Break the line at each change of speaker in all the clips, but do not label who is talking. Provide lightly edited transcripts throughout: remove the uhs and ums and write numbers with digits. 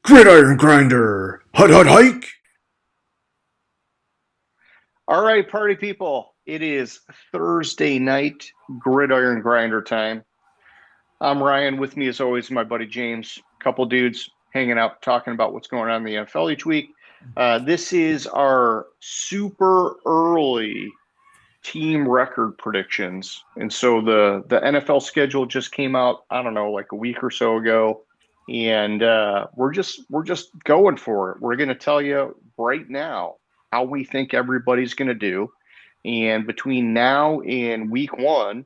Gridiron grinder, hut hut hike.
All right, party people. It is Thursday night, Gridiron Grinder time. I'm Ryan. With me, as always, my buddy James. Couple dudes hanging out, talking about what's going on in the NFL each week. This is our super early team record predictions, and so the NFL schedule just came out. I don't know, like a week or so ago, and we're just going for it. We're going to tell you right now how we think everybody's going to do, and between now and week one,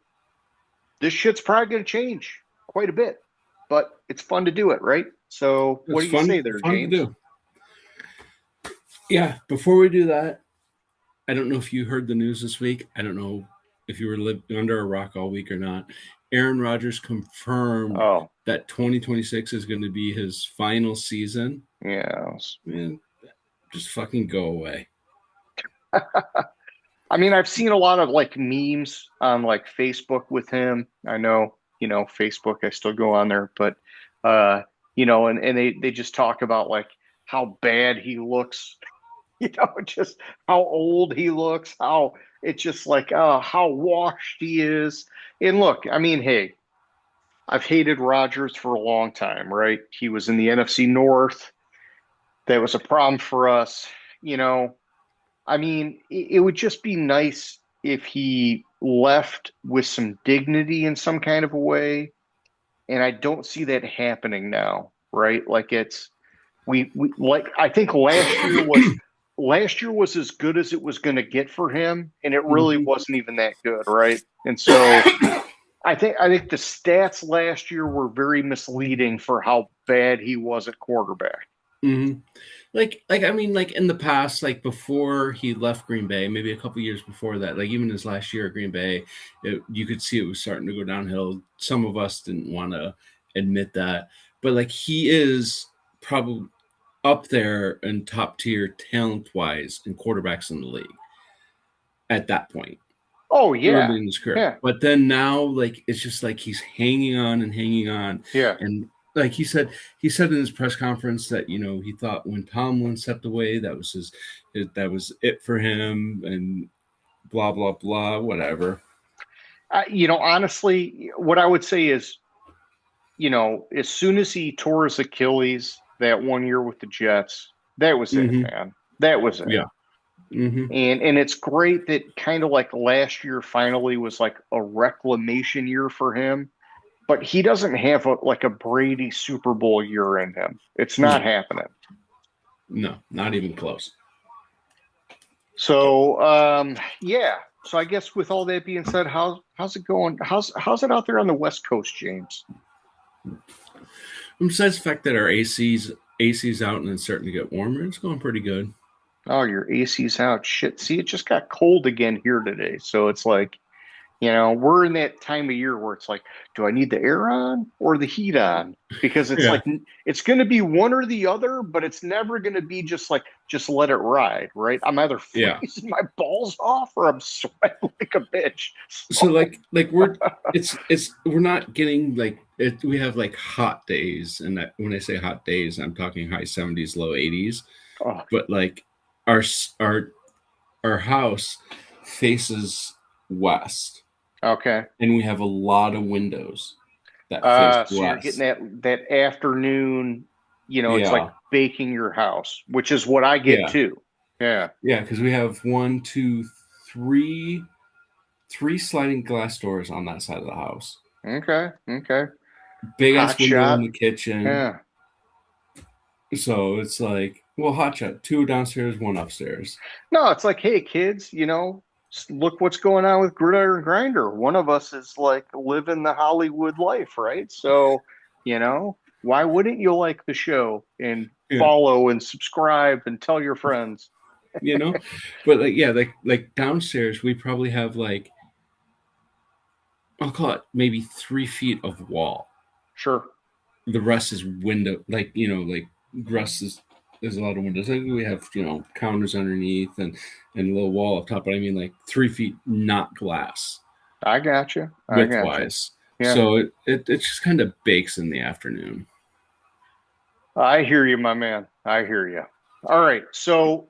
this shit's probably going to change quite a bit, but it's fun to do it, right? So, what
It's
do you say
fun,
there,
fun to
James?
do. Yeah, before we do that, I don't know if you heard the news this week. I don't know if you were living under a rock all week or not. Aaron Rodgers confirmed
Oh,
that 2026 is going to be his final season.
yeah.
Man, just fucking go away.
I mean, I've seen a lot of like memes on like Facebook with him. I know, Facebook, I still go on there, but and they just talk about like how bad he looks, just how old he looks, how it's just like how washed he is. And look, I mean, hey, I've hated Rodgers for a long time, right? He was in the NFC North. That was a problem for us, you know. I mean, it would just be nice if he left with some dignity in some kind of a way. And I don't see that happening now, right? Like we like I think last year was as good as it was going to get for him, and it really
Mm-hmm.
wasn't even that good, right? And so I think the stats last year were very misleading for how bad he was at quarterback.
Mm-hmm. Like I mean, like in the past, like before he left Green Bay, maybe a couple years before that, like even his last year at Green Bay, you could see it was starting to go downhill. Some of us didn't want to admit that, but like he is probably up there in top tier talent wise and quarterbacks in the league at that point
Oh yeah.
early in his career.
Yeah.
But then now, like it's just like he's hanging on and hanging on,
Yeah.
and like he said in his press conference that he thought when Tomlin stepped away that was it for him, and blah blah blah, whatever.
Honestly, what I would say is, as soon as he tore his Achilles that one year with the Jets, that was it,
Mm-hmm.
man. That was it.
Yeah. Mm-hmm.
And it's great that kind of like last year finally was like a reclamation year for him, but he doesn't have like a Brady Super Bowl year in him. It's not
No,
happening.
no, not even close.
So yeah. So I guess with all that being said, how's it going? How's it out there on the West Coast, James?
And besides the fact that our AC's out and it's starting to get warmer, it's going pretty good.
Oh, your AC's out. Shit. See, it just got cold again here today. So it's like, we're in that time of year where it's like, do I need the air on or the heat on? Because it's
Yeah.
like it's going to be one or the other, but it's never going to be just like just let it ride, right? I'm either
Yeah.
freezing my balls off or I'm sweating like a bitch.
So
So,
we're not getting like it, we have like hot days, and when I say hot days, I'm talking high 70s, low 80s.
oh,
But like our our our house faces west,
okay.
and we have a lot of windows that face
So you're getting
west.
that afternoon, it's like
Yeah,
baking your house, which is what I get
yeah,
too. Yeah.
yeah. Because we have one, two, three sliding glass doors on that side of the house.
Okay. Okay.
Big ass
Hot
window in
shot.
the kitchen.
Yeah.
So it's like, well, hot shot, two downstairs, one upstairs.
No, it's like, hey, kids, look what's going on with Gridiron Grinder. One of us is like living the Hollywood life, right? So, why wouldn't you like the show and
Yeah,
follow and subscribe and tell your friends?
you know. But like, yeah, like downstairs, we probably have like, I'll call it maybe 3 feet of wall.
Sure.
The rest is window, like like rest is there's a lot of windows. Like we have counters underneath and a little wall up top. But I mean like 3 feet, not glass,
I got you. I
width
got you.
wise.
Yeah.
So it just kind of bakes in the afternoon.
I hear you, my man. I hear you. All right. So,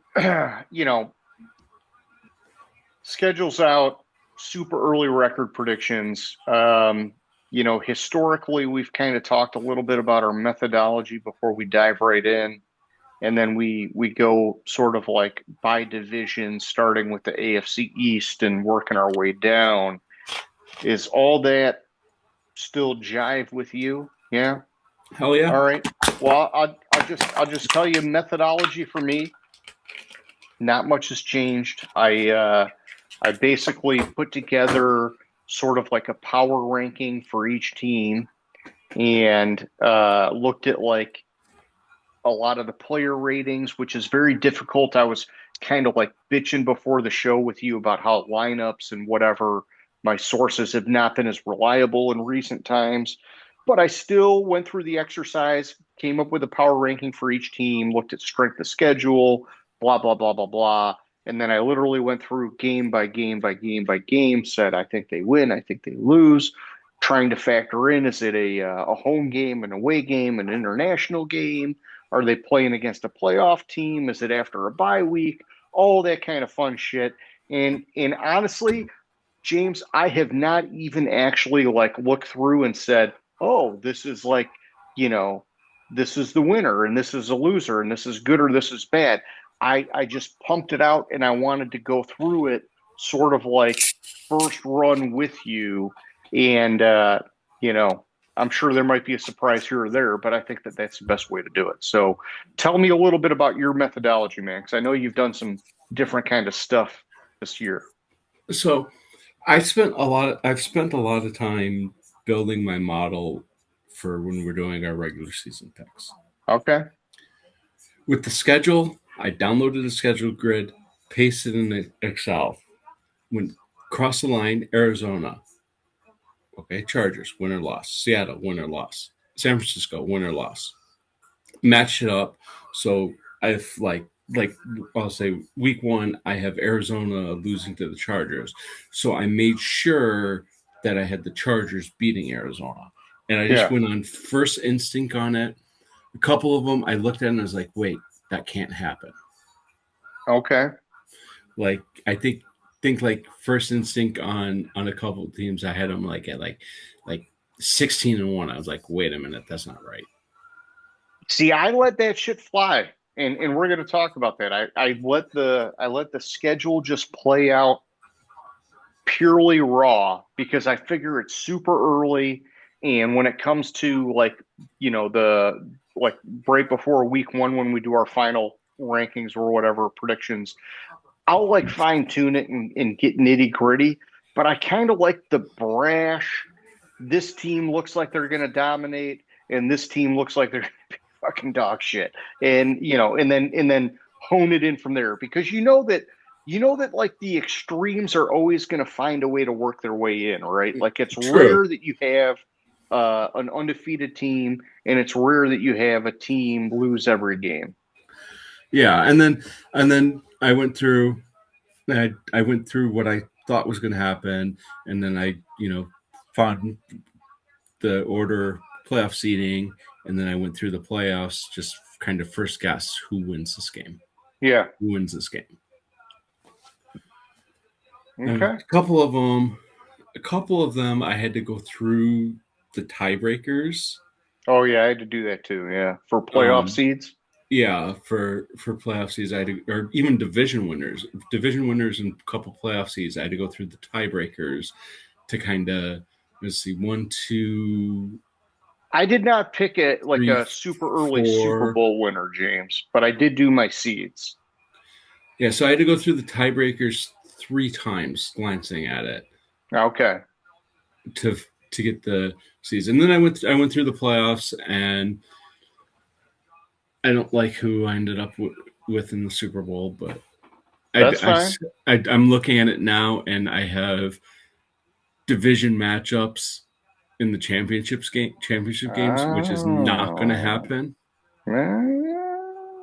schedules out, super early record predictions. Historically, we've kind of talked a little bit about our methodology before we dive right in. And then we go sort of like by division, starting with the AFC East and working our way down. Is all that still jive with you? Yeah.
Hell yeah.
All right. Well, I'll just tell you methodology for me. Not much has changed. I basically put together sort of like a power ranking for each team and looked at like a lot of the player ratings, which is very difficult. I was kind of like bitching before the show with you about how lineups and whatever my sources have not been as reliable in recent times. But I still went through the exercise, came up with a power ranking for each team, looked at strength of schedule, blah, blah, blah, blah, blah. And then I literally went through game by game by game by game, said, I think they win, I think they lose, trying to factor in is it a home game, an away game, an international game? Are they playing against a playoff team? Is it after a bye week? All that kind of fun shit. And honestly, James, I have not even actually like looked through and said, "Oh, this is like, you know, this is the winner and this is a loser and this is good or this is bad." I just pumped it out and I wanted to go through it sort of like first run with you and you know, I'm sure there might be a surprise here or there, but I think that that's the best way to do it. So, tell me a little bit about your methodology, man, because I know you've done some different kind of stuff this year.
So I've spent a lot of time building my model for when we're doing our regular season picks.
Okay.
With the schedule, I downloaded a schedule grid, pasted in Excel. Went cross the line, Arizona. Okay, Chargers, win or loss. Seattle, win or loss. San Francisco, win or loss. Match it up. So I've like I'll say week one, I have Arizona losing to the Chargers. So I made sure that I had the Chargers beating Arizona. And I just
Yeah.
went on first instinct on it. A couple of them I looked at and I was like, wait, that can't happen.
Okay.
Like I think like first instinct on a couple of teams, I had them like at like 16-1. I was like, wait a minute, that's not right.
See, I let that shit fly. And we're going to talk about that. I let the schedule just play out purely raw because I figure it's super early and when it comes to like, the like right before week 1 when we do our final rankings or whatever predictions, I'll like fine tune it and get nitty gritty, but I kind of like the brash. This team looks like they're going to dominate, and this team looks like they're going to be fucking dog shit. And and then hone it in from there because you know that like the extremes are always going to find a way to work their way in, right? Like it's
True.
rare that you have an undefeated team, and it's rare that you have a team lose every game.
Yeah, and then I went through what I thought was going to happen, and then I found the order playoff seeding, and then I went through the playoffs, just kind of first guess who wins this game.
Yeah.
Who wins this game? And
Okay.
a couple of them, I had to go through the tiebreakers.
Oh yeah, I had to do that too. Yeah, for playoff
Um,
seeds.
yeah, for playoff seeds, I had to, or even division winners, and a couple playoff seeds. I had to go through the tiebreakers to kind of let's see, one, two,
I did not pick it like
three,
a super early Super
four.
Bowl winner, James, but I did do my seeds.
Yeah, so I had to go through the tiebreakers three times, glancing at it
Okay.
to to get the season. And then I went through the playoffs, and I don't like who I ended up with in the Super Bowl, but
That's fine.
I'm looking at it now, and I have division matchups in the championship games, which is not going to
Oh.
happen.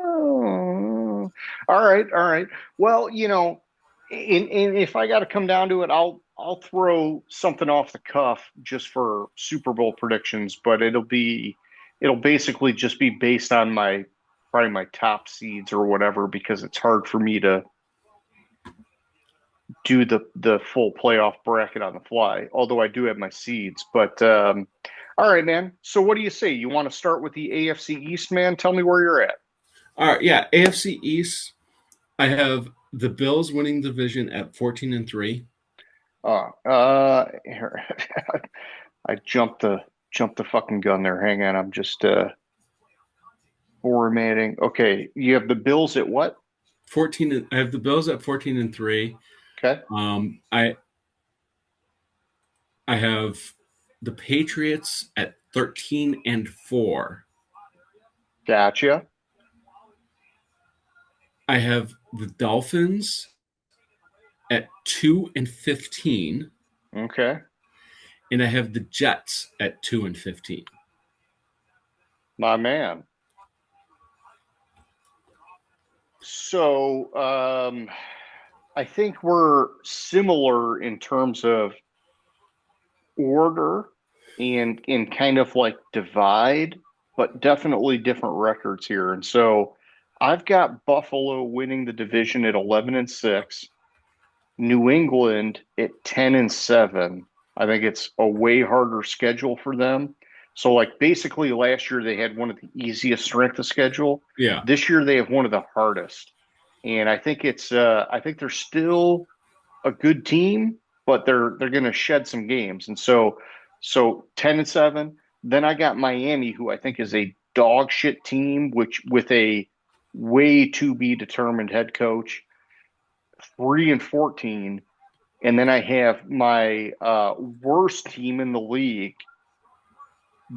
Oh. All right, all right. Well, and if I got to come down to it, I'll throw something off the cuff just for Super Bowl predictions, but it'll basically just be based on my probably my top seeds or whatever because it's hard for me to do the full playoff bracket on the fly. Although I do have my seeds, but all right, man. So what do you say? You want to start with the AFC East, man? Tell me where you're at.
All right, yeah, AFC East. I have the Bills winning the division at 14-3.
Here, I jumped the fucking gun there. Hang on, I'm just formatting. Okay, you have the Bills at what?
14. I have the Bills at 14-3.
Okay,
Um, I I have the Patriots at 13-4.
gotcha.
I have the Dolphins at 2-15,
Okay,
and I have the Jets at 2-15.
my man. So, I think we're similar in terms of order and kind of like divide, but definitely different records here. And so I've got Buffalo winning the division at 11-6, New England at 10-7. I think it's a way harder schedule for them. So like basically last year they had one of the easiest strength of schedule.
Yeah,
This year they have one of the hardest. And I think they're still a good team, but they're going to shed some games. And so 10-7. Then I got Miami, who I think is a dog shit team, which with a way to be determined head coach, 3-14. And then I have my worst team in the league,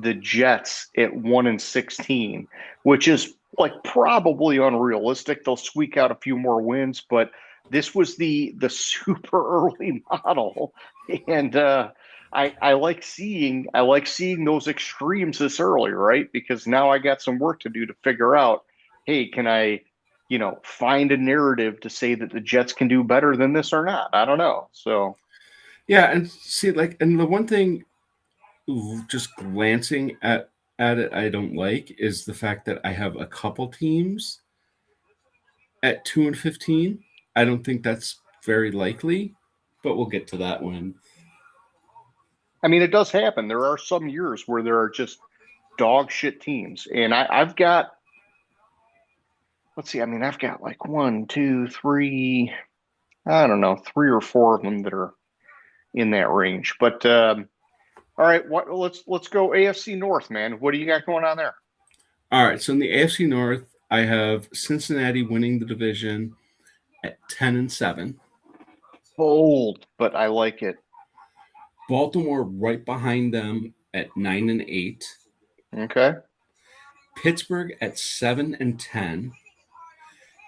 the Jets, at 1-16, which is like probably unrealistic. They'll squeak out a few more wins, but this was the super early model, and I like seeing those extremes this early, right? Because now I got some work to do to figure out, hey, can I, find a narrative to say that the Jets can do better than this or not? I don't know. So,
yeah, and see, like, and the one thing, just glancing at it, I don't like is the fact that I have a couple teams at 2-15. I don't think that's very likely, but we'll get to that one.
I mean, it does happen. There are some years where there are just dog shit teams. And I've got, let's see, I mean, I've got like one, two, three, I don't know, three or four of them that are in that range. But all right, let's go AFC North, man. What do you got going on there?
All right, so in the AFC North, I have Cincinnati winning the division at 10-7.
Bold, but I like it.
Baltimore right behind them at 9-8.
Okay.
Pittsburgh at 7-10.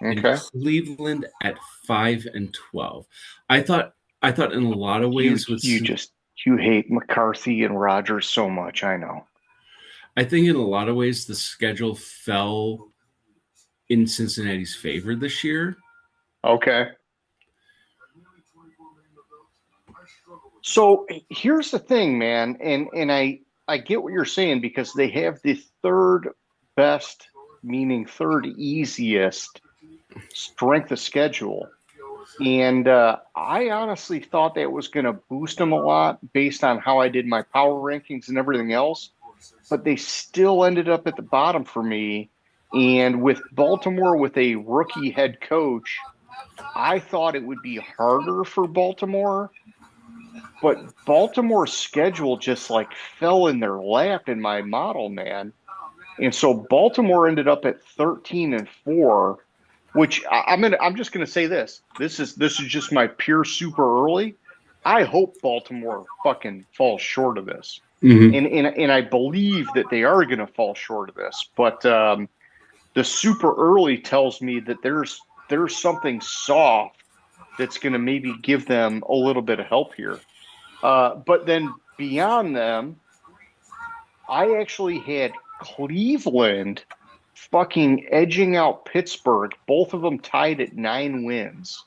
And
Okay.
Cleveland at 5-12. I thought in a lot of
You
ways with
you just you hate McCarthy and Rodgers so much, I know.
I think in a lot of ways the schedule fell in Cincinnati's favor this year.
Okay. So here's the thing, man, and I get what you're saying because they have the third best, meaning third easiest strength of schedule. And I honestly thought that was going to boost them a lot based on how I did my power rankings and everything else. But they still ended up at the bottom for me. And with Baltimore with a rookie head coach, I thought it would be harder for Baltimore. But Baltimore's schedule just like fell in their lap in my model, man. And so Baltimore ended up at 13-4, which I'm just gonna say this. This is just my pure super early. I hope Baltimore fucking falls short of this.
Mm-hmm.
And I believe that they are gonna fall short of this. But the super early tells me that there's something soft that's gonna maybe give them a little bit of help here. But then beyond them, I actually had Cleveland fucking edging out Pittsburgh, both of them tied at 9 wins.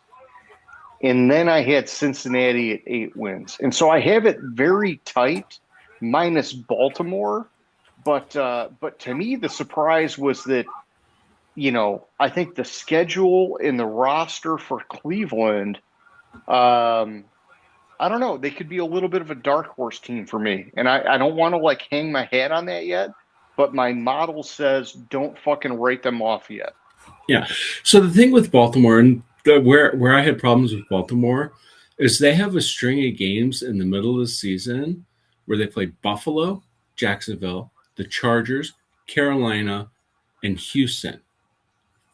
And then I had Cincinnati at 8 wins. And so I have it very tight, minus Baltimore. but to me, the surprise was that, I think the schedule and the roster for Cleveland, I don't know, they could be a little bit of a dark horse team for me. And I don't want to like hang my hat on that yet, but my model says don't fucking write them off yet.
Yeah. So the thing with Baltimore and where I had problems with Baltimore is they have a string of games in the middle of the season where they play Buffalo, Jacksonville, the Chargers, Carolina, and Houston.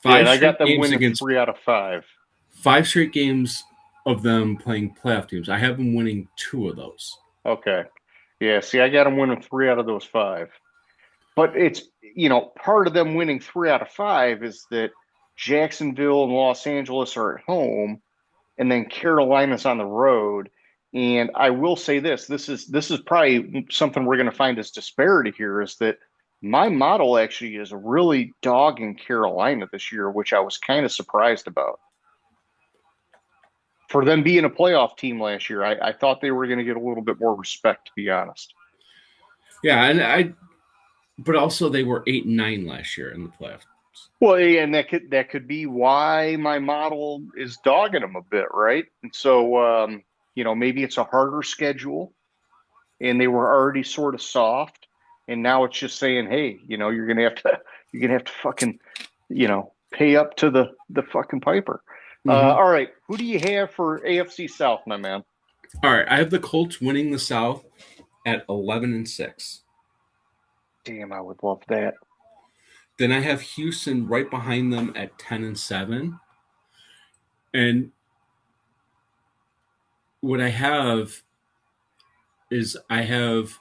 Yeah, and
Five
I got
straight
them
games
winning
against
3 out of 5.
5 straight games of them playing playoff teams. I have them winning two of those.
Okay. Yeah, see, I got them winning 3 out of those 5. But it's, part of them winning 3 out of 5 is that Jacksonville and Los Angeles are at home, and then Carolina's on the road. And I will say this is probably something we're going to find as disparity here is that my model actually is really dogging Carolina this year, which I was kind of surprised about. For them being a playoff team last year, I thought they were going to get a little bit more respect, to be honest.
Yeah, but also they were 8-9 last year in the playoffs.
Well, yeah, and that could be why my model is dogging them a bit, right? And so, maybe it's a harder schedule, and they were already sort of soft, and now it's just saying, hey, you're gonna have to fucking, pay up to the fucking piper.
Mm-hmm.
All right, who do you have for AFC South, my man?
All right, I have the Colts winning the South at 11-6.
Damn, I would love that.
Then I have Houston right behind them at 10-7. And what I have is I have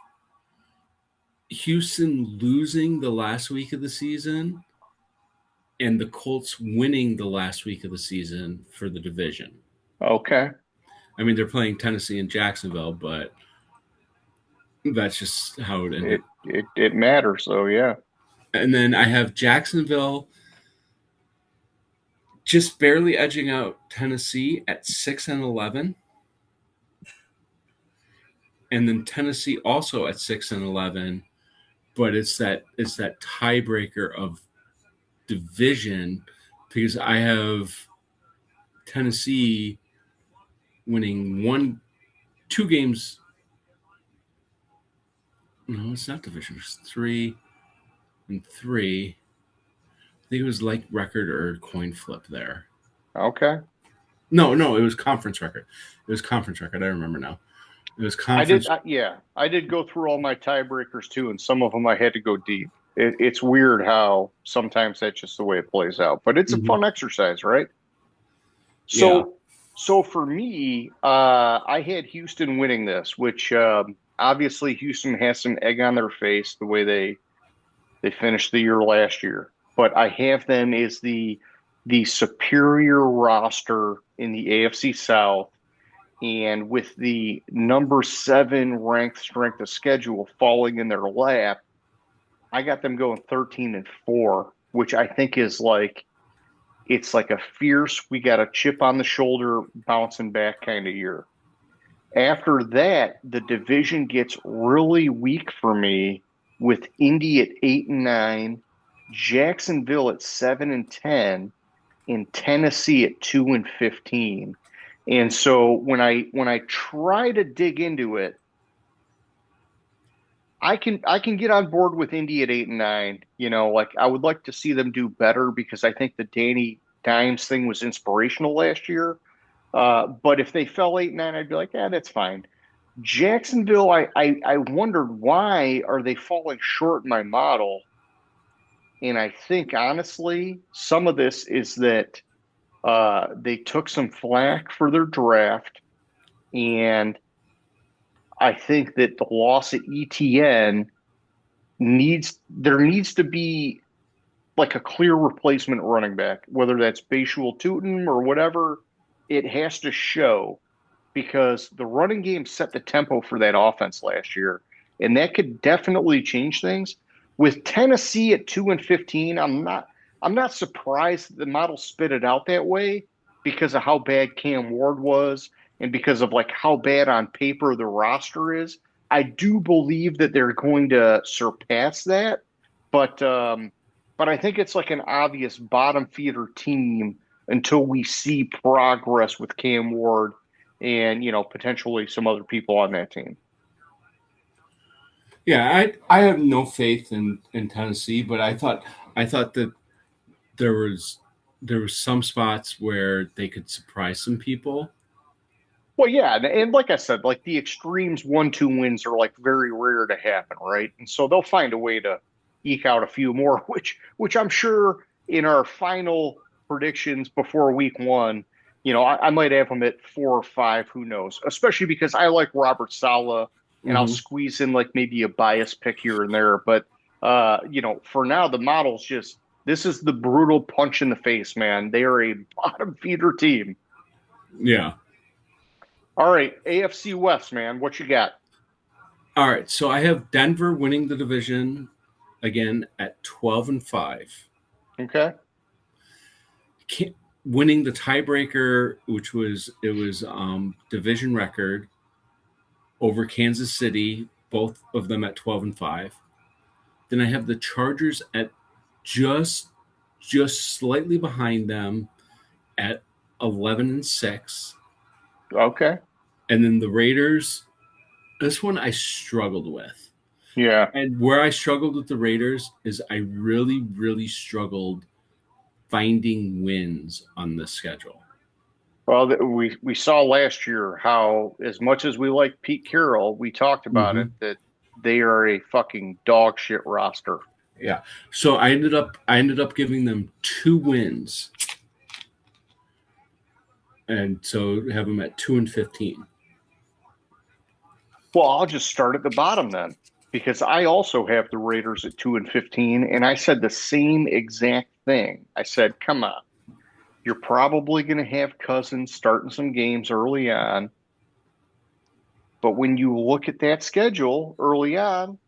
Houston losing the last week of the season and the Colts winning the last week of the season for the division.
Okay,
I mean, they're playing Tennessee and Jacksonville, but that's just how it ended.
it matters, so yeah.
And then I have Jacksonville just barely edging out Tennessee at 6-11, and then Tennessee also at 6-11. But it's that tiebreaker of division because I have Tennessee winning 2 games. No, it's not division. It's 3-3. I think it was like record or coin flip there.
Okay.
No, it was conference record. It was conference record. I remember now. It was
I did,
conference.
yeah, I did go through all my tiebreakers too, and some of them I had to go deep. It's weird how sometimes that's just the way it plays out, but it's a
Mhm.
fun exercise, right?
Yeah.
So for me, I had Houston winning this, which obviously Houston has some egg on their face the way they finished the year last year, but I have them as the superior roster in the AFC South. And with the number 7 ranked strength of schedule falling in their lap, I got them going 13-4, which I think is like it's like a fierce, we got a chip on the shoulder, bouncing back kind of year. After that, the division gets really weak for me with Indy at 8-9, Jacksonville at 7-10, and Tennessee at 2-15. And so when I try to dig into it, I can get on board with Indy at 8-9. Like I would like to see them do better because I think the Danny Dimes thing was inspirational last year. But if they fell 8-9, I'd be like, yeah, that's fine. Jacksonville, I wondered why are they falling short in my model, and I think honestly, some of this is that they took some flack for their draft, and I think that the loss at ETN needs to be like a clear replacement running back, whether that's Bashul Tutin or whatever. It has to show because the running game set the tempo for that offense last year, and that could definitely change things. With Tennessee at 2-15, I'm not surprised that the model spit it out that way because of how bad Cam Ward was and because of like how bad on paper the roster is. I do believe that they're going to surpass that, but but I think it's like an obvious bottom feeder team until we see progress with Cam Ward and potentially some other people on that team.
Yeah, I have no faith in Tennessee, but I thought that there was there were some spots where they could surprise some people.
Well, yeah, and like I said, like the extremes 1-2 wins are like very rare to happen, right? And so they'll find a way to eke out a few more, which I'm sure in our final predictions before week one, I might have them at 4 or 5, who knows? Especially because I like Robert Saleh, and I'll
Hmm.
squeeze in like maybe a bias pick here and there. But for now, the model's just this is the brutal punch in the face, man. They are a bottom feeder team.
Yeah.
All right, AFC West, man. What you got?
All right. So I have Denver winning the division again at 12-5.
Okay.
Winning the tiebreaker, which was division record over Kansas City, both of them at 12-5. Then I have the Chargers at just just slightly behind them at 11-6,
Okay.
and then the Raiders. This one I struggled with,
Yeah.
and where I struggled with the Raiders is I really really struggled finding wins on this schedule.
Well, we saw last year how as much as we like Pete Carroll, we talked about it
Hmm.
that they are a fucking dog shit roster.
Yeah, so I ended up giving them 2 wins, and so have them at 2-15.
Well, I'll just start at the bottom then, because I also have the Raiders at 2-15, and I said the same exact thing. I said, come on, you're probably going to have Cousins starting some games early on, but when you look at that schedule early on,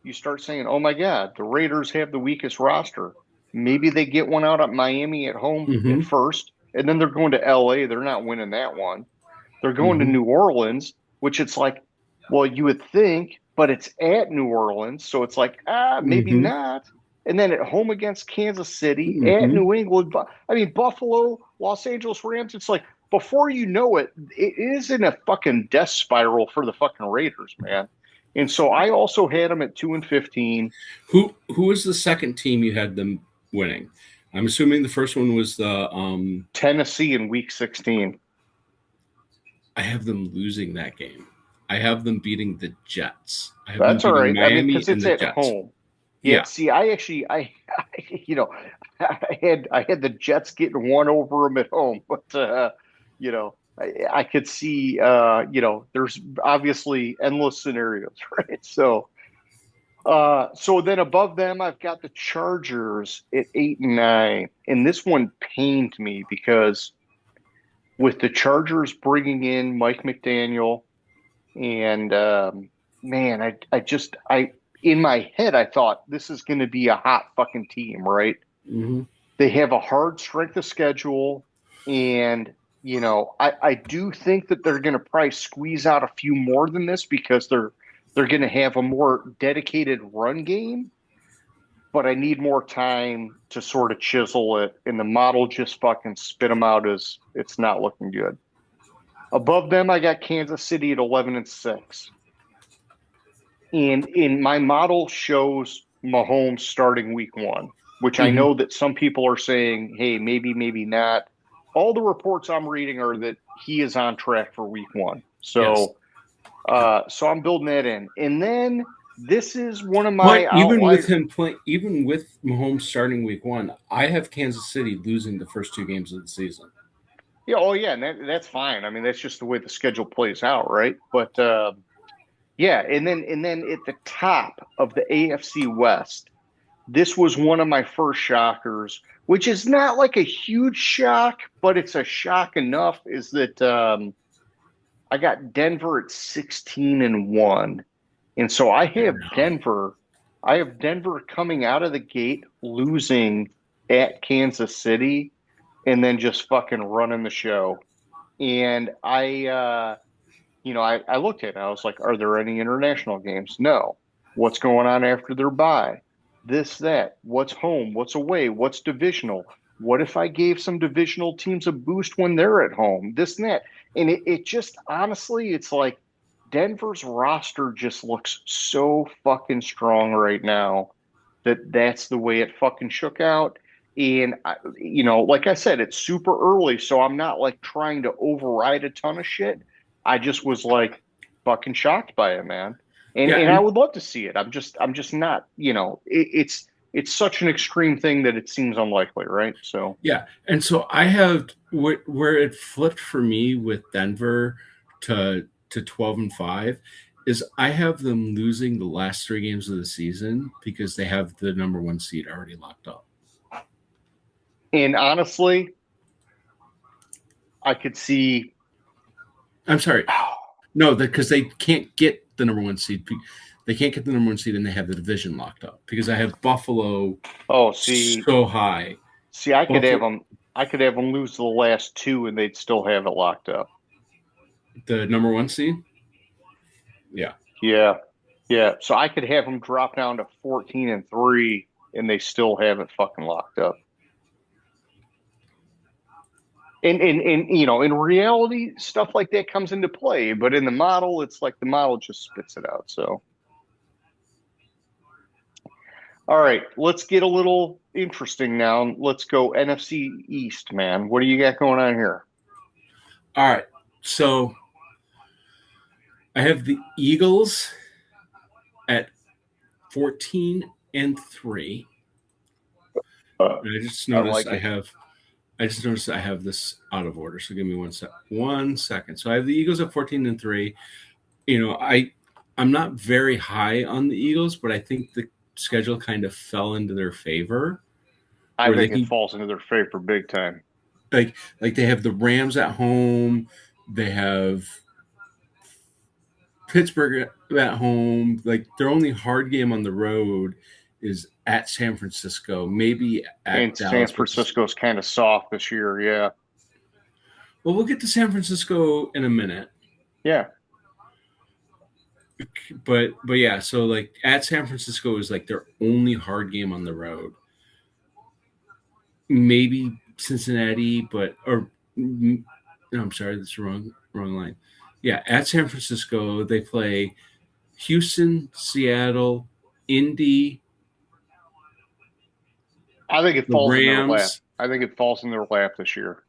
you start saying, oh my God, the Raiders have the weakest roster. Maybe they get one out at Miami at home at
Hmm.
first, and then they're going to LA. They're not winning that one. They're going to
Hmm.
New Orleans, which it's like, well, you would think, but it's at New Orleans. So it's like, maybe
Hmm.
not. And then at home against Kansas City, at
Hmm.
New England. I mean, Buffalo, Los Angeles Rams. It's like, before you know it, it is in a fucking death spiral for the fucking Raiders, man. And so I also had them at 2-15.
Who was the second team you had them winning? I'm assuming the first one was the
Tennessee in week 16.
I have them losing that game. I have them beating the Jets. I have them
That's all
beating
right. I mean,
Miami
because
and
it's
the
at
Jets.
home. Yeah.
Yeah.
See, I actually, you know, I had the Jets getting one over them at home, but I could see, there's obviously endless scenarios, right? So then above them, I've got the Chargers at 8-9, and this one pained me because with the Chargers bringing in Mike McDaniel. And man, I in my head I thought this is going to be a hot fucking team, right?
Hmm.
They have a hard strength of schedule, and I do think that they're going to probably squeeze out a few more than this because they're going to have a more dedicated run game. But I need more time to sort of chisel it, and the model just fucking spit them out as it's not looking good. Above them, I got Kansas City at 11-6. And in my model shows Mahomes starting week one, which I
Hmm.
know that some people are saying, hey, maybe, maybe not. All the reports I'm reading are that he is on track for week one.
Yes.
So I'm building that in. And then this is one of my
But even with
outlier.
him playing, even with Mahomes starting week one, I have Kansas City losing the first 2 games of the season.
Yeah, oh yeah, and that's fine. I mean, that's just the way the schedule plays out, right? But yeah, and then at the top of the AFC West, this was one of my first shockers, which is not like a huge shock, but it's a shock enough. Is that I got Denver at 16-1, and so I have Denver coming out of the gate losing at Kansas City, and then just fucking running the show. And I looked at it. I was like, are there any international games? No. What's going on after their bye? This, that. What's home? What's away? What's divisional? What if I gave some divisional teams a boost when they're at home? This and that. And it just honestly, it's like Denver's roster just looks so fucking strong right now that's the way it fucking shook out. And like I said, it's super early, so I'm not like trying to override a ton of shit. I just was like fucking shocked by it, man. And
Yeah,
and I
and
would love to see it. I'm just not, it's such an extreme thing that it seems unlikely, right? So
yeah, and so I have where it flipped for me with Denver to 12-5 is I have them losing the last three games of the season because they have the number one seed already locked up.
and honestly, I could see
I'm sorry, no, because they can't get the number one seed. They can't get the number one seed, and they have the division locked up because I have Buffalo
oh, see
so high.
see
Buffalo,
I could have them lose the last two and they'd still have it locked up.
the number one seed. Yeah,
Yeah. Yeah. So I could have them drop down to 14-3 and they still have it fucking locked up. And in reality, stuff like that comes into play, but in the model, it's like the model just spits it out. So, all right, let's get a little interesting now. Let's go NFC East, man. What do you got going on here?
all right. So I have the Eagles at 14-3.
Uh,
And
I like it.
I just noticed I have this out of order. So give me 1 second. So I have the Eagles at 14-3. I'm not very high on the Eagles, but I think the schedule kind of fell into their favor
I
where they
think it
can
falls into their favor big time.
like they have the Rams at home, they have Pittsburgh at home. Like their only hard game on the road is at San Francisco, maybe at
And San
Dallas, which is
Francisco's kind of soft this year. Yeah.
well, we'll get to San Francisco in a minute.
Yeah.
But yeah, so like at San Francisco is like their only hard game on the road. Maybe Cincinnati, but or no, I'm sorry, that's the wrong line. Yeah, at San Francisco they play Houston, Seattle, Indy,
I think it
the
falls in their lap.
Rams.
I think it falls in their lap this year.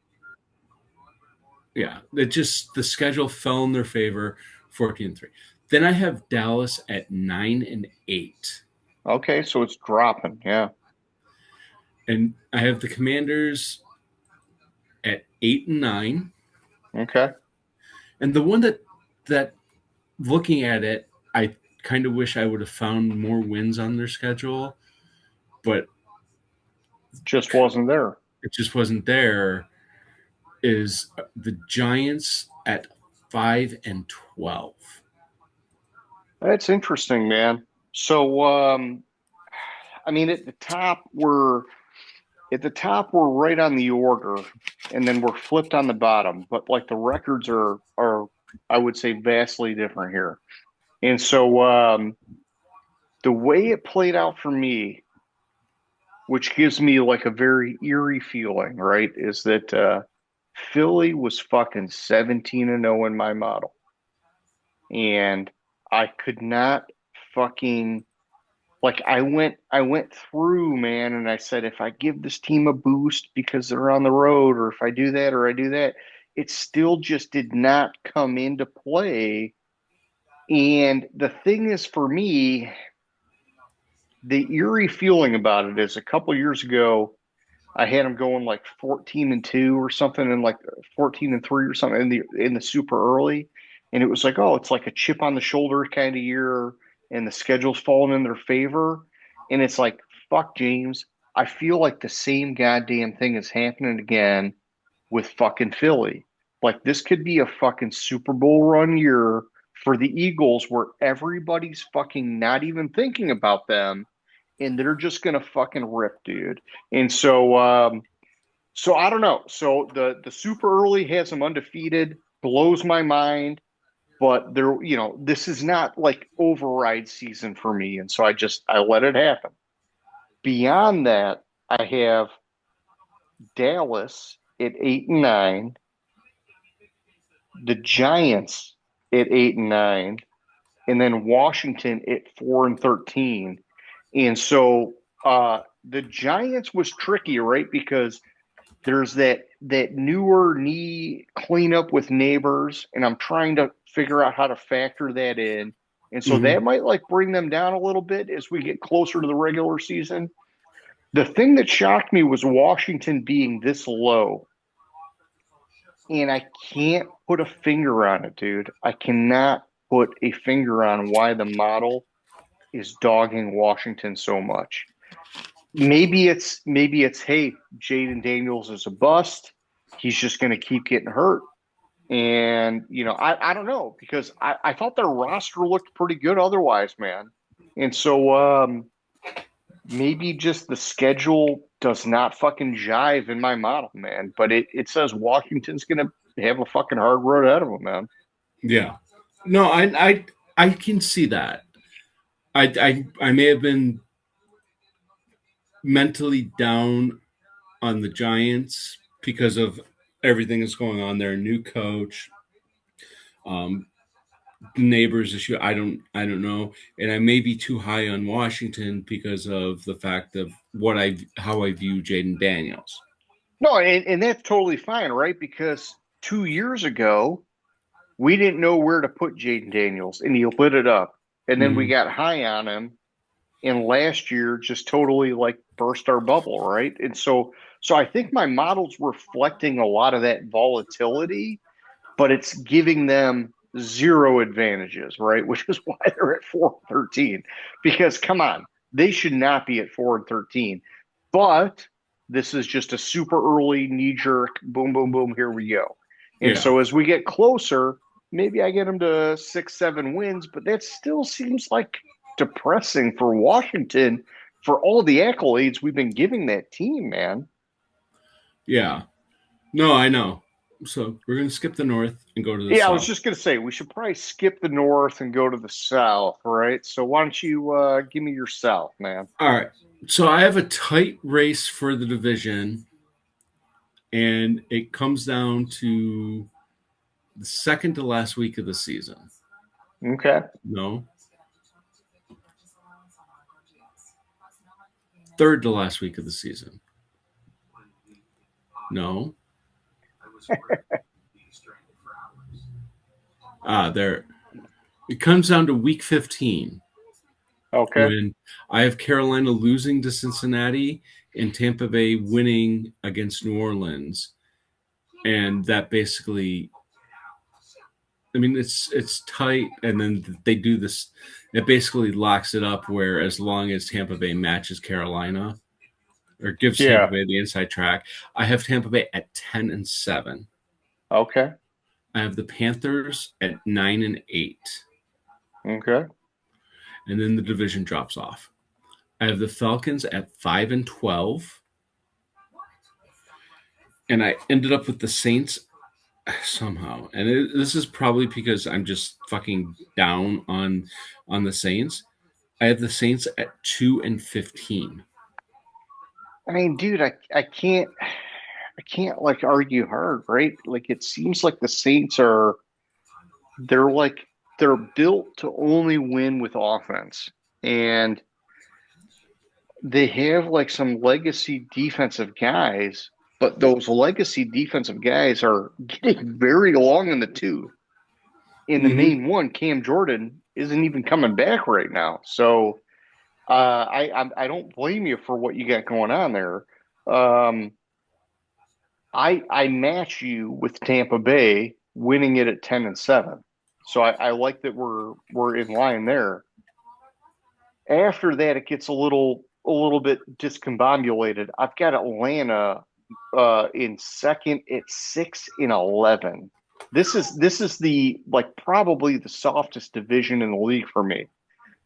Yeah, it just the schedule fell in their favor, 14-3. Then I have Dallas at 9-8,
Okay, so it's dropping. Yeah.
and I have the Commanders at 8-9.
Okay.
And the one that looking at it, I kind of wish I would have found more wins on their schedule, but
Just wasn't there.
it just wasn't there. Is the Giants at 5-12?
That's interesting, man. So, I mean, at the top we're right on the order, and then we're flipped on the bottom. But like the records are I would say vastly different here. And so, the way it played out for me, which gives me like a very eerie feeling, right, is that Philly was fucking 17-0 in my model. And I could not fucking like I went through, man, and I said if I give this team a boost because they're on the road, or if I do that or I do that, it still just did not come into play. And the thing is for me, the eerie feeling about it is a couple years ago, I had them going like 14-2 or something, and like 14-3 or something in the super early, and it was like, oh, it's like a chip on the shoulder kind of year, and the schedule's falling in their favor, and it's like, fuck, James, I feel like the same goddamn thing is happening again with fucking Philly. Like this could be a fucking Super Bowl run year for the Eagles where everybody's fucking not even thinking about them and they're just gonna fucking rip, dude. And so I don't know. So the super early has them undefeated, blows my mind, but there, this is not like override season for me, and so I let it happen. Beyond that, I have Dallas at 8-9, the Giants at 8-9, and then Washington at 4-13. And so the Giants was tricky, right? Because there's that newer knee cleanup with neighbors, and I'm trying to figure out how to factor that in. And so
Hmm.
that might like bring them down a little bit as we get closer to the regular season. The thing that shocked me was Washington being this low. And I can't put a finger on it, dude. I cannot put a finger on why the model is dogging Washington so much. Maybe it's hey, Jaden Daniels is a bust. He's just going to keep getting hurt. And I don't know because I thought their roster looked pretty good otherwise, man. And so maybe just the schedule does not fucking jive in my model, man. But it says Washington's going to have a fucking hard road ahead of them, man.
Yeah. No, I can see that. I may have been mentally down on the Giants because of everything that's going on there. New coach, um, neighbors issue. I don't know, and I may be too high on Washington because of the fact of how I view Jaden Daniels.
No, and that's totally fine, right? Because 2 years ago, we didn't know where to put Jaden Daniels, and he lit it up. And then we
Mm-hmm.
got high on him, and last year just totally like burst our bubble, right? And so I think my model's reflecting a lot of that volatility, but it's giving them zero advantages, right? Which is why they're at 4-13. Because come on, they should not be at 4-13. But this is just a super early knee jerk, boom, boom, boom, here we go. And
Yeah,
so as we get closer, maybe I get them to 6, 7 wins, but that still seems like depressing for Washington for all the accolades we've been giving that team, man.
yeah. No, I know. So we're gonna skip the North and go to the
Yeah, I was
South.
just going to say we should probably skip the north and go to the south, right? So why don't you give me your south, man?
All right. So I have a tight race for the division, and it comes down to the second to last week of the season.
Okay.
No, third to last week of the season. No. There. It comes down to week 15
Okay.
when I have Carolina losing to Cincinnati and Tampa Bay winning against New Orleans, and that basically, I mean, it's tight, and then they do this. It basically locks it up where as long as Tampa Bay matches Carolina or gives Tampa
Yeah.
Bay the inside track, I have Tampa Bay at 10-7.
Okay.
I have the Panthers at 9-8,
Okay.
and then the division drops off. I have the Falcons at 5-12, and I ended up with the Saints somehow. And this is probably because I'm just fucking down on the Saints. I have the Saints at 2-15.
I mean, dude, I can't like argue hard, right? Like it seems like the Saints they're like they're built to only win with offense. And they have like some legacy defensive guys, but those legacy defensive guys are getting very long in the tooth. In the
Mm-hmm.
main one, Cam Jordan isn't even coming back right now. So I don't blame you for what you got going on there. Um, I match you with Tampa Bay winning it at 10-7. So I like that we're in line there. After that, it gets a little bit discombobulated. I've got Atlanta in second at 6-11. This is the like probably the softest division in the league for me.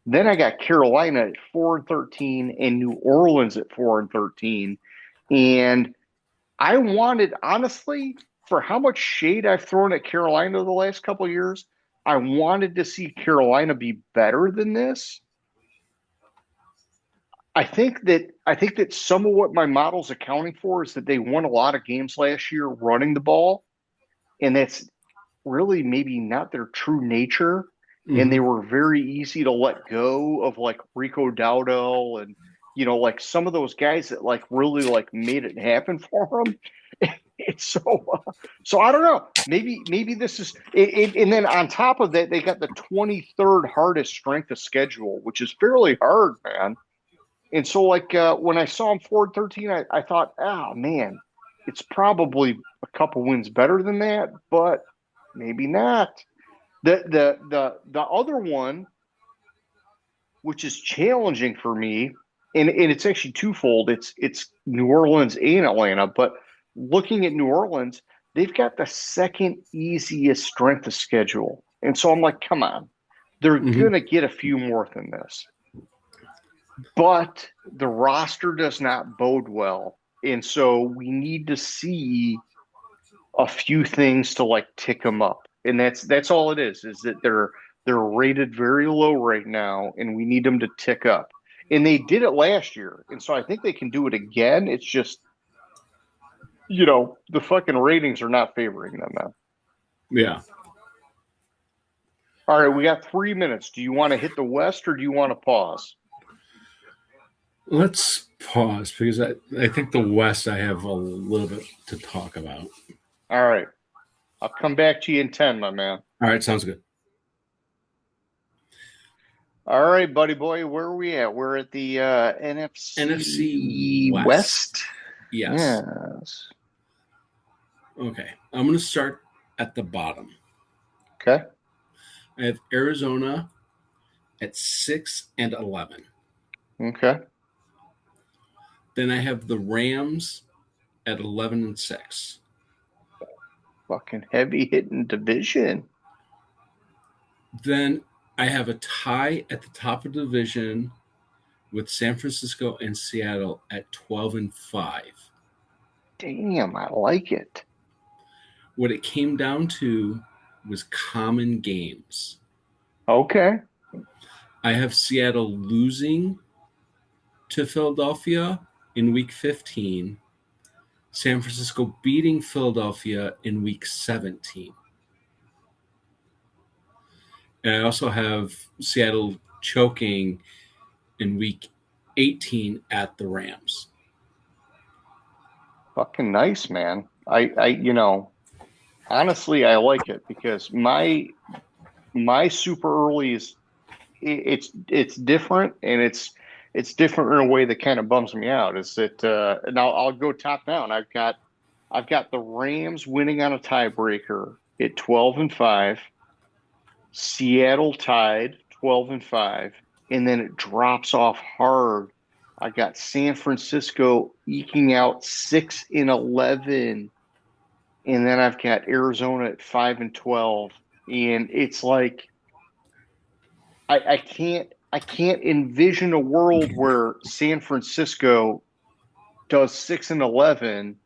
Then I got Carolina at 4-13 and New Orleans at 4-13. And I wanted honestly for how much shade I've thrown at Carolina the last couple of years, I wanted to see Carolina be better than this. I think that some of what my model's accounting for is that they won a lot of games last year running the ball, and that's really maybe not their true nature. And they
Hmm.
were very easy to let go of, like Rico Dowdle and like some of those guys that like really like made it happen for them. It's so I don't know. Maybe this is and then on top of that, they got the 23rd hardest strength of schedule, which is fairly hard, man. And so, like, when I saw him forward 13, I thought, oh man, it's probably a couple wins better than that, but maybe not. The other one, which is challenging for me, and it's actually twofold. It's New Orleans and Atlanta, but looking at New Orleans, they've got the second easiest strength of schedule, and so I'm like, come on, they're
Hmm.
gonna get a few more than this. But the roster does not bode well. And so we need to see a few things to like tick them up. And that's all it is that they're rated very low right now and we need them to tick up. And they did it last year. And so I think they can do it again. It's just, the fucking ratings are not favoring them now.
Yeah.
All right, we got 3 minutes. Do you want to hit the West or do you want to pause?
Let's pause because I think the West I have a little bit to talk about.
All right. I'll come back to you in 10, my man.
All right, sounds good.
All right, buddy boy, where are we at? We're at the
NFC
NFC
West.
West.
Yes.
Yes.
Okay. I'm going to start at the bottom.
Okay.
I have Arizona at 6-11.
Okay.
Then I have the Rams at 11-6.
Fucking heavy hitting division.
Then I have a tie at the top of the division with San Francisco and Seattle at 12-5.
Damn, I like it.
What it came down to was common games.
Okay.
I have Seattle losing to Philadelphia in week 15, San Francisco beating Philadelphia in week 17. And I also have Seattle choking in week 18 at the Rams.
Fucking nice, man. Honestly, I like it because my super early is it's different and it's different in a way that kind of bums me out. Is that now I'll go top down. I've got the Rams winning on a tiebreaker at 12-5, Seattle tied 12-5, and then it drops off hard. I got San Francisco eking out 6-11, and then I've got Arizona at 5-12. And it's like I can't envision a world where San Francisco does 6-11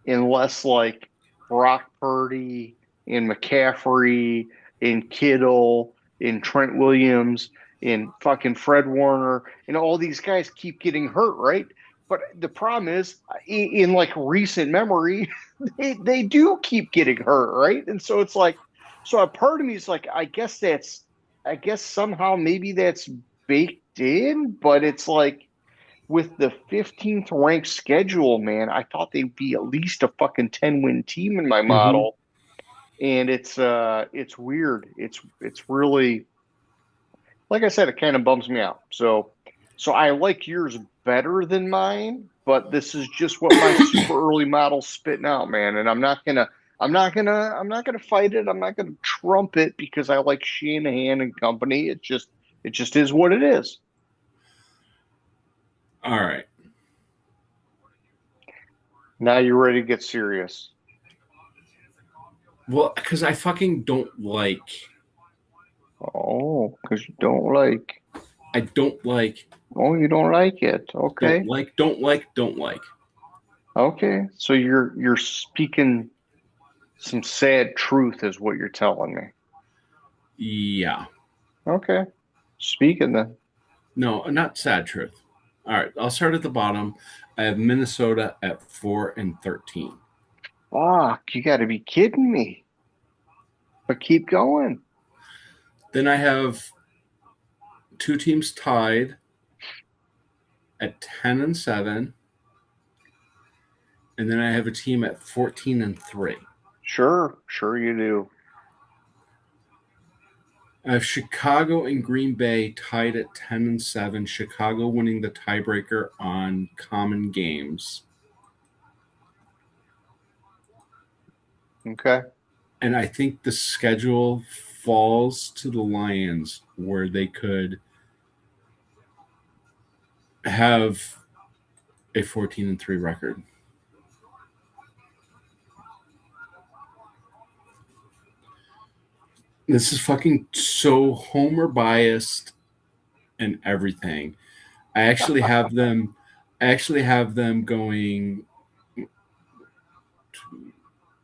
unless like Brock Purdy and McCaffrey and Kittle and Trent Williams and fucking Fred Warner and all these guys keep getting hurt, right? But the problem is, in like recent memory, they do keep getting hurt, right? And so it's like, so a part of me is like, I guess somehow maybe that's baked in, but it's like with the 15th ranked schedule, man, I thought they'd be at least a fucking 10-win team in my
Mm-hmm.
model. And it's weird. It's really, like I said, it kind of bums me out. So I like yours better than mine, but this is just what my super early model's spitting out, man. And I'm not gonna fight it. I'm not gonna trump it because I like Shanahan and company. It just is what it is.
All right.
Now you're ready to get serious.
Well, because I fucking don't like.
Oh, because you don't like.
I don't like.
Oh, you don't like it.
Don't
Okay.
like. Don't like. Don't like.
Okay. So you're speaking some sad truth is what you're telling me.
Yeah.
Okay. Speaking then.
No, not sad truth. All right, I'll start at the bottom. I have Minnesota at 4-13.
Fuck, you got to be kidding me. But keep going.
Then I have two teams tied at 10-7, and then I have a team at 14-3.
Sure, sure you do.
I have Chicago and Green Bay tied at 10-7. Chicago winning the tiebreaker on common games,
Okay.
and I think the schedule falls to the Lions where they could have a 14-3 record. This is fucking so homer biased and everything. I actually have them. I actually have them going.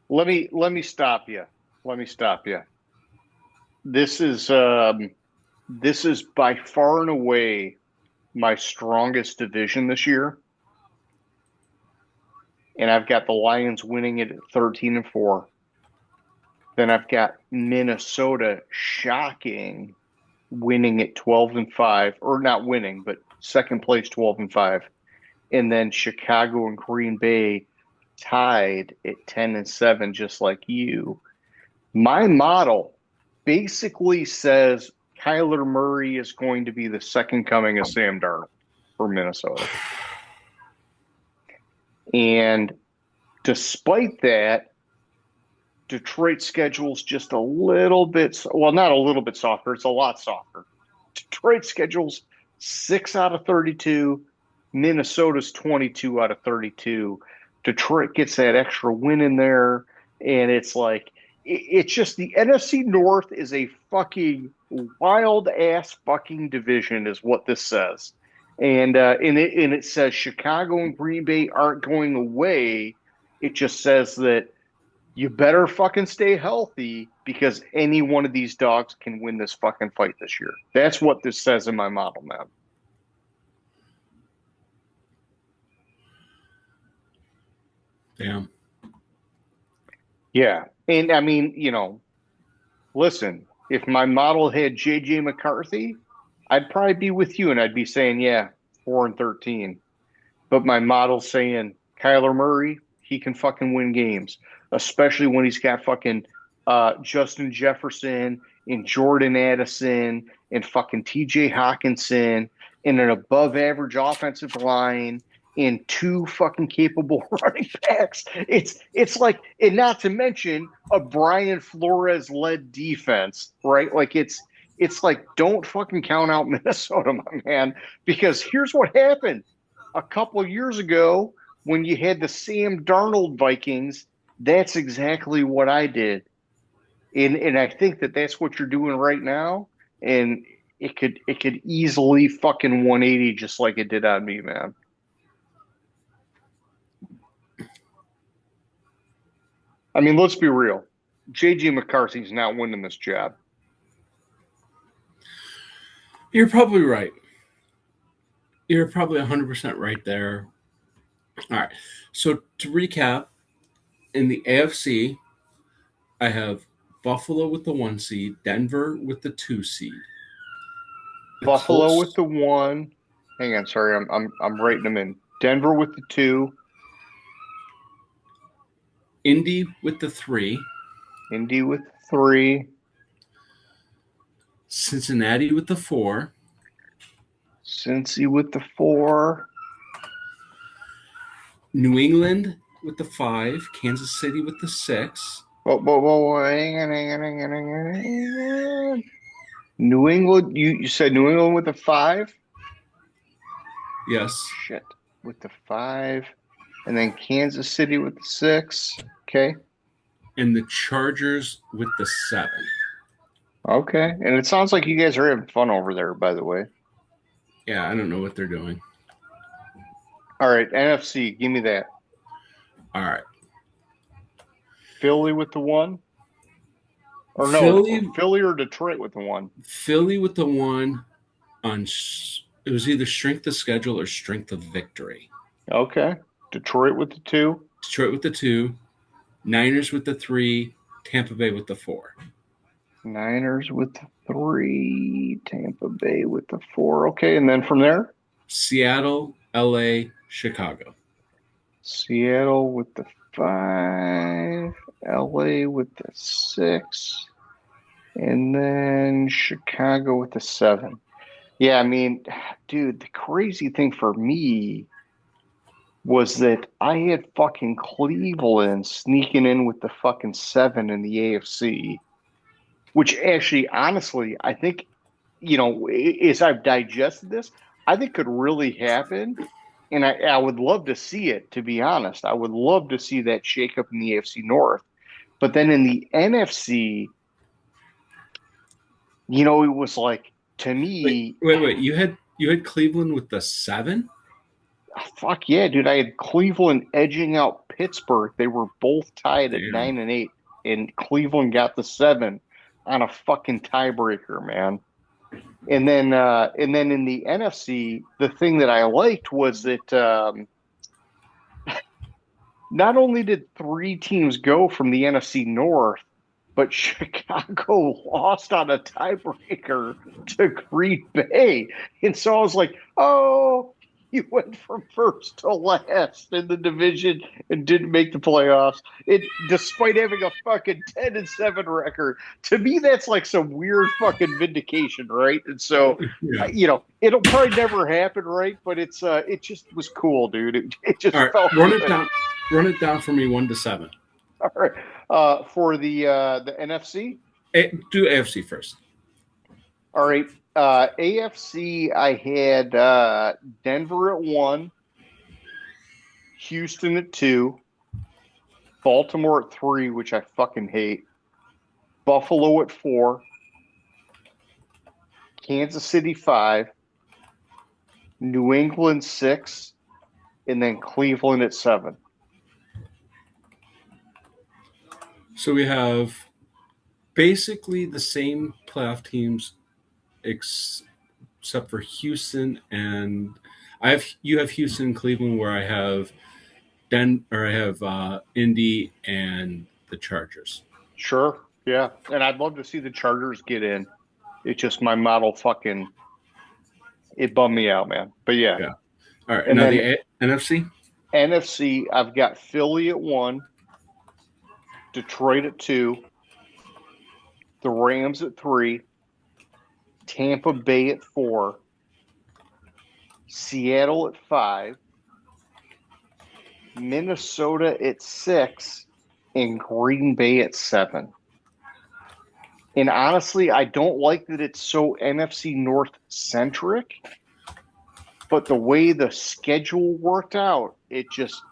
Let me stop you. Let me stop you. This is by far and away my strongest division this year, and I've got the Lions winning it at 13-4. Then I've got Minnesota shocking winning at 12-5, or not winning, but second place 12-5. And then Chicago and Green Bay tied at 10-7, just like you. My model basically says Kyler Murray is going to be the second coming of Sam Darnold for Minnesota. And despite that, Detroit's schedule's just a little bit, well, not a little bit softer, it's a lot softer. Detroit's schedule's 6 out of 32, Minnesota's 22 out of 32. Detroit gets that extra win in there, and it's like, it's just the NFC North is a fucking wild ass fucking division, is what this says. And it says Chicago and Green Bay aren't going away. It just says that you better fucking stay healthy because any one of these dogs can win this fucking fight this year. That's what this says in my model, man.
Damn.
Yeah. And I mean, listen, if my model had JJ McCarthy, I'd probably be with you and I'd be saying, yeah, 4-13. But my model's saying Kyler Murray, he can fucking win games, especially when he's got fucking Justin Jefferson and Jordan Addison and fucking TJ Hawkinson and an above average offensive line and two fucking capable running backs. It's like, and not to mention a Brian Flores led defense, right? Like it's like, don't fucking count out Minnesota, my man, because here's what happened a couple of years ago when you had the Sam Darnold Vikings. That's exactly what I did. And I think that that's what you're doing right now. And it could easily fucking 180 just like it did on me, man. I mean, let's be real. JJ McCarthy's not winning this job.
You're probably right. You're probably 100% right there. All right. So to recap, in the AFC, I have Buffalo with the 1 seed, Denver with the 2 seed. The
Buffalo with
Colts,
the one. Hang on, sorry, I'm writing them in. Denver with the two,
Indy with the 3,
Indy with the three,
Cincinnati with the 4,
Cincy with the four.
New England with the 5, Kansas City with the 6.
Whoa, hang on. New England, you said New England with the five?
Yes.
Shit, with the five. And then Kansas City with the six. Okay.
And the Chargers with the 7.
Okay. And it sounds like you guys are having fun over there, by the way.
Yeah, I don't know what they're doing.
All right, NFC, give me that.
All right.
Philly with the one, Or no,
Philly,
Philly or Detroit with the one.
Philly with the one on. It was either strength of schedule or strength of victory.
Okay. Detroit with the two.
Detroit with the two, Niners with the three, Tampa Bay with the four.
Niners with the three. Tampa Bay with the four. Okay. And then from there,
Seattle, LA, Chicago.
Seattle with the five. LA with the six. And then Chicago with the seven. Yeah, I mean, dude, the crazy thing for me was that I had fucking Cleveland sneaking in with the fucking seven in the AFC, which actually, honestly, I think, as I've digested this, I think could really happen. And I would love to see it, to be honest. I would love to see that shakeup in the AFC North. But then in the NFC, it was like, to
Wait,
me,
wait, wait. You had Cleveland with the seven?
fuck yeah, dude. I had Cleveland edging out Pittsburgh. They were both tied at
Damn.
9-8, and Cleveland got the seven on a fucking tiebreaker, man. And then in the NFC, the thing that I liked was that not only did three teams go from the NFC North, but Chicago lost on a tiebreaker to Green Bay. And so I was like, oh, you went from first to last in the division and didn't make the playoffs. Despite having a fucking 10-7 record. To me, that's like some weird fucking vindication, right? And so,
Yeah.
it'll probably never happen, right? But it just was cool, dude. It just
All right.
felt
Run it
good.
down. Run it down for me 1 to 7.
All right. For the NFC,
Do AFC first.
all right. AFC, I had Denver at one, Houston at two, Baltimore at three, which I fucking hate, Buffalo at four, Kansas City five, New England six, and then Cleveland at seven.
So we have basically the same playoff teams except for Houston and you have Houston and Cleveland where I have Indy and the Chargers.
Sure. Yeah. And I'd love to see the Chargers get in. It's just my model fucking, it bummed me out, man. But yeah.
Yeah. All right.
And
Now
then
the NFC.
NFC, I've got Philly at one, Detroit at two, the Rams at three, Tampa Bay at four, Seattle at five, Minnesota at six, and Green Bay at seven. And honestly, I don't like that it's so NFC North centric, but the way the schedule worked out, it just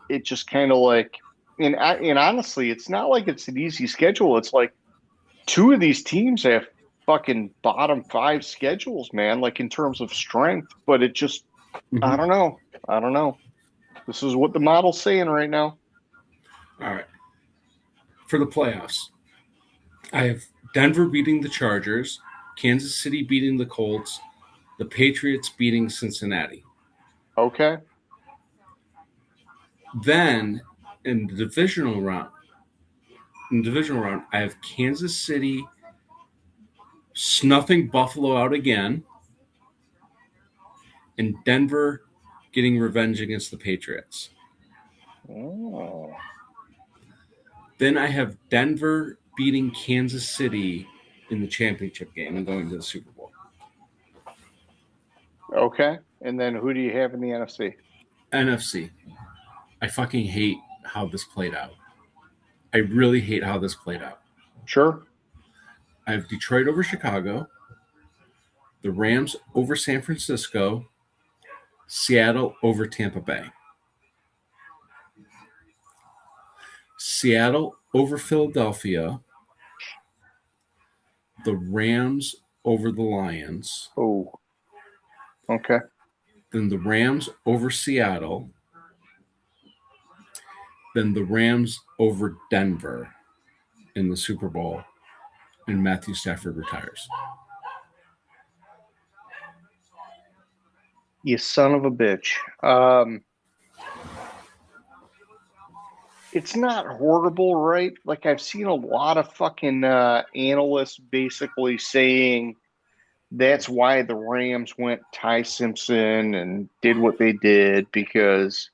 kind of like, and honestly, it's not like it's an easy schedule. It's like two of these teams have fucking bottom five schedules, man, like in terms of strength, but it just, I
Mm-hmm.
don't know. I don't know. This is what the model's saying right now.
All right. For the playoffs, I have Denver beating the Chargers, Kansas City beating the Colts, the Patriots beating Cincinnati.
Okay.
Then in the divisional round, I have Kansas City snuffing Buffalo out again, and Denver getting revenge against the Patriots.
Oh,
Then I have Denver beating Kansas City in the championship game and going to the Super Bowl.
okay. And then who do you have in the NFC?
NFC. I fucking hate how this played out. I really hate how this played out.
Sure.
I have Detroit over Chicago, the Rams over San Francisco, Seattle over Tampa Bay, Seattle over Philadelphia, the Rams over the Lions,
Oh, okay.
then the Rams over Seattle, then the Rams over Denver in the Super Bowl, and Matthew Stafford retires.
You son of a bitch. It's not horrible, right? Like I've seen a lot of fucking analysts basically saying that's why the Rams went Ty Simpson and did what they did because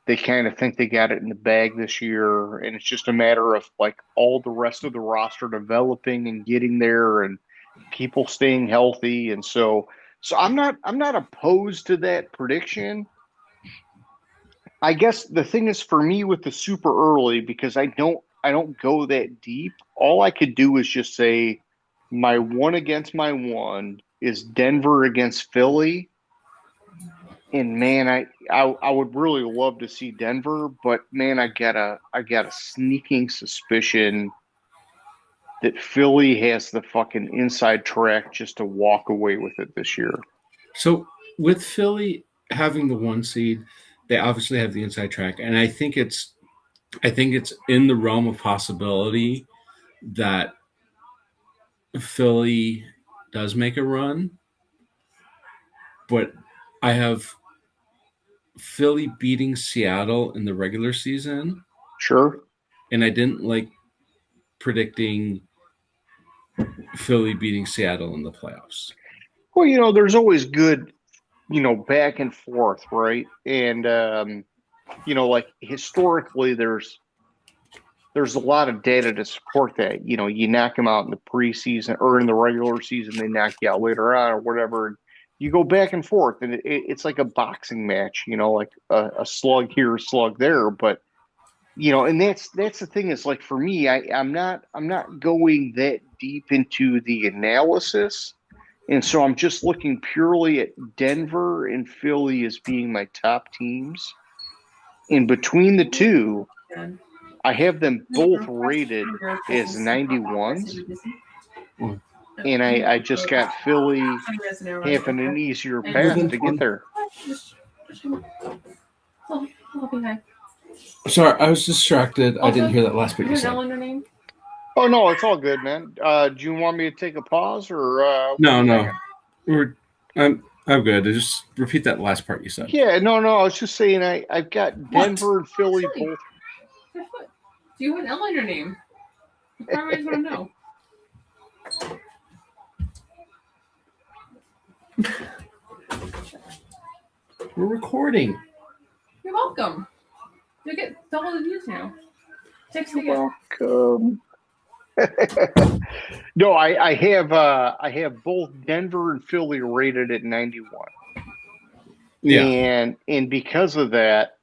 they kind of think they got it in the bag this year, and it's just a matter of like all the rest of the roster developing and getting there and people staying healthy. And so I'm not opposed to that prediction. I guess the thing is for me with the super early because I don't go that deep. All I could do is just say my one against my one is Denver against Philly. And man, I would really love to see Denver, but man, I got a sneaking suspicion that Philly has the fucking inside track just to walk away with it this year.
So with Philly having the one seed, they obviously have the inside track, and I think it's in the realm of possibility that Philly does make a run, but I have Philly beating Seattle in the regular season,
Sure.
and I didn't like predicting Philly beating Seattle in the playoffs.
Well, there's always good, back and forth, right? And like historically there's a lot of data to support that. You knock them out in the preseason or in the regular season, they knock you out later on or whatever. You go back and forth, and it's like a boxing match, like a slug here, a slug there. But and that's the thing is like for me, I'm not going that deep into the analysis, and so I'm just looking purely at Denver and Philly as being my top teams. In between the two, I have them both rated as 91s,
Mm.
and I just got Philly having an easier path to get there.
Sorry, I was distracted. I didn't hear that last bit you said.
Oh no, it's all good, man. Do you want me to take a pause or what are
No,
you
no,
thinking?
I'm good. Just repeat that last part you said.
Yeah, no. I was just saying I've got
What?
Denver and Philly both.
Do you have an L on your name? The primaries want to know.
We're recording.
You're welcome. You get double the views now. Text
You're
again.
welcome. No, I have both Denver and Philly rated at 91.
Yeah.
And because of that,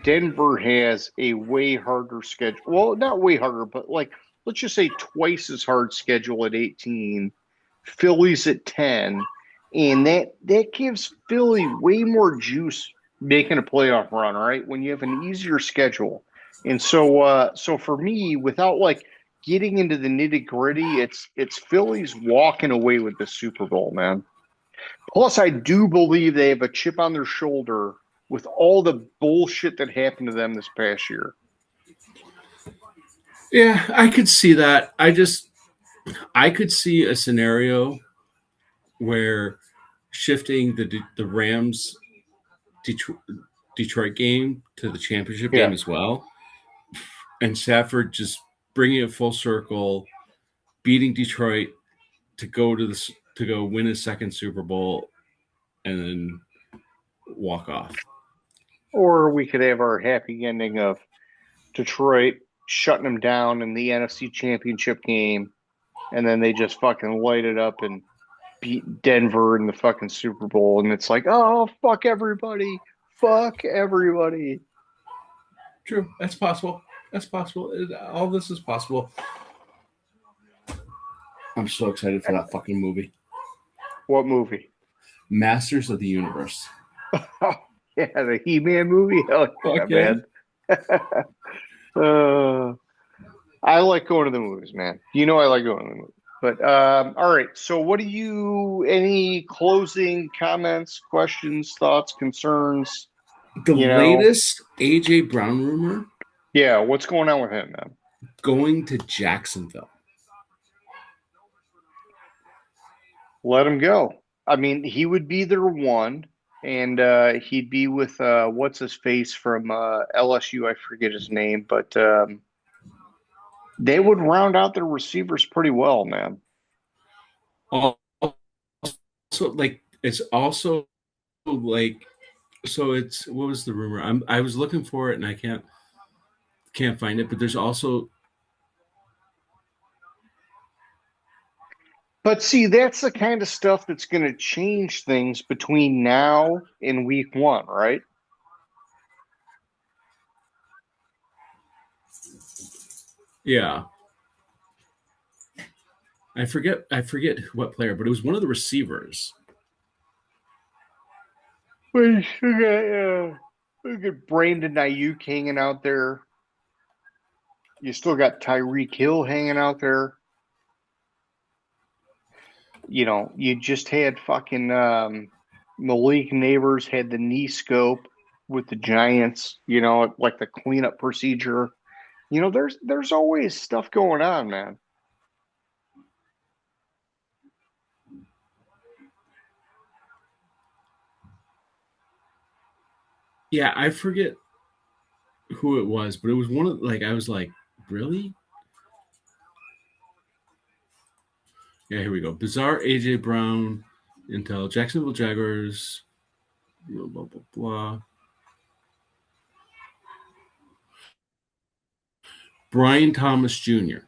Denver has a way harder schedule. Well, not way harder, but like let's just say twice as hard schedule at 18. Philly's at 10, and that gives Philly way more juice making a playoff run, right? When you have an easier schedule. And so for me, without like getting into the nitty-gritty, it's Philly's walking away with the Super Bowl, man. Plus, I do believe they have a chip on their shoulder with all the bullshit that happened to them this past year.
Yeah, I could see that. I could see a scenario where shifting the Rams Detroit, Detroit game to the championship
Yeah.
game as well, and Stafford just bringing it full circle, beating Detroit to go win his second Super Bowl, and then walk off.
Or we could have our happy ending of Detroit shutting them down in the NFC Championship game, and then they just fucking light it up and beat Denver in the fucking Super Bowl, and it's like, oh fuck everybody.
True, that's possible. That's possible. All this is possible. I'm so excited for that fucking movie,
What movie?
Masters of the Universe.
Oh, yeah, the He-Man movie. Hell yeah,
Fuck yeah.
man. I like going to the movies, man. I like going to the movies. But all right. So, any closing comments, questions, thoughts, concerns?
The
You know,
latest AJ Brown rumor
yeah. What's going on with him, man?
going to Jacksonville.
Let him go. I mean, he would be their one, and he'd be with what's his face from LSU. I forget his name, but they would round out their receivers pretty well, man.
Also, like it's also like so it's what was the rumor? I was looking for it and I can't find it, but there's also
But see, that's the kind of stuff that's going to change things between now and week one, right?
yeah. I forget what player, but it was one of the receivers.
Well, you got Brandon Ayuk hanging out there. You still got Tyreek Hill hanging out there. You just had fucking Malik Neighbors had the knee scope with the Giants, like the cleanup procedure. There's always stuff going on, man.
Yeah, I forget who it was, but it was one of like I was like, really? Yeah, here we go. Bizarre AJ Brown, Intel, Jacksonville Jaguars, blah blah blah blah. Brian Thomas Jr.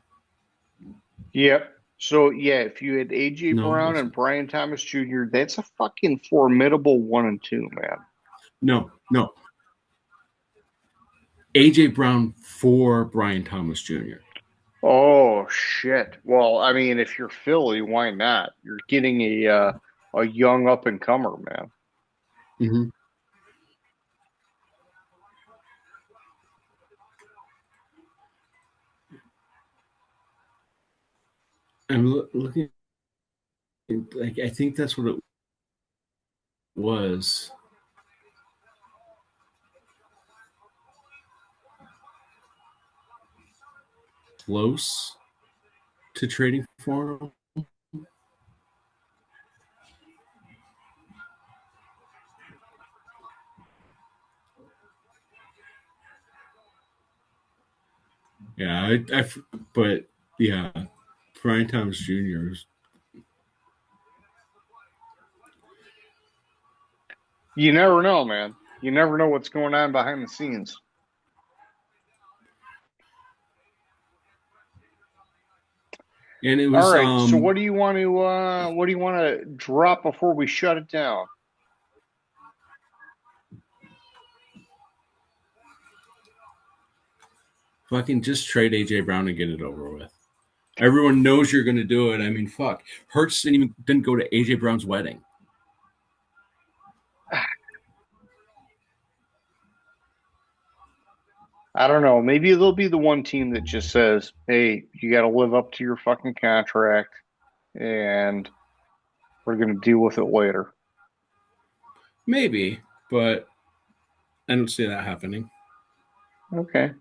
Yep. So yeah, if you had AJ
No, it
Brown and
wasn't.
Brian Thomas Jr., that's a fucking formidable 1 and 2, man.
No. AJ Brown for Brian Thomas Jr.
Oh shit. Well, I mean, if you're Philly, why not? You're getting a young up and comer, man.
Mm-hmm. I'm looking like I think that's what it was. Close to trading for him. Yeah, but yeah, Brian Thomas Jr.
You never know, man. You never know what's going on behind the scenes.
And it
All
was
right. So what do you want to drop before we shut it down?
fucking just trade AJ Brown and get it over with. Everyone knows you're going to do it. I mean, fuck. Hurts didn't go to AJ Brown's wedding.
I don't know. Maybe they'll be the one team that just says, "Hey, you got to live up to your fucking contract, and we're going to deal with it later."
Maybe, but I don't see that happening.
Okay.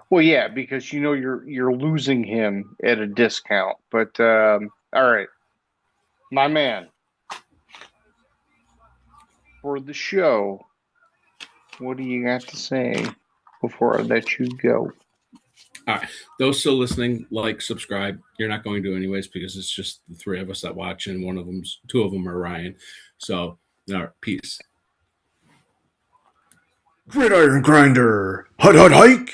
Well, yeah, because you're losing him at a discount. But all right, my man, for the show, what do you got to say before I let you go?
All right. Those still listening, like, subscribe. You're not going to anyways because it's just the three of us that watch, and two of them are Ryan. So, all right, peace.
Gridiron Grinder. Hut hut hike.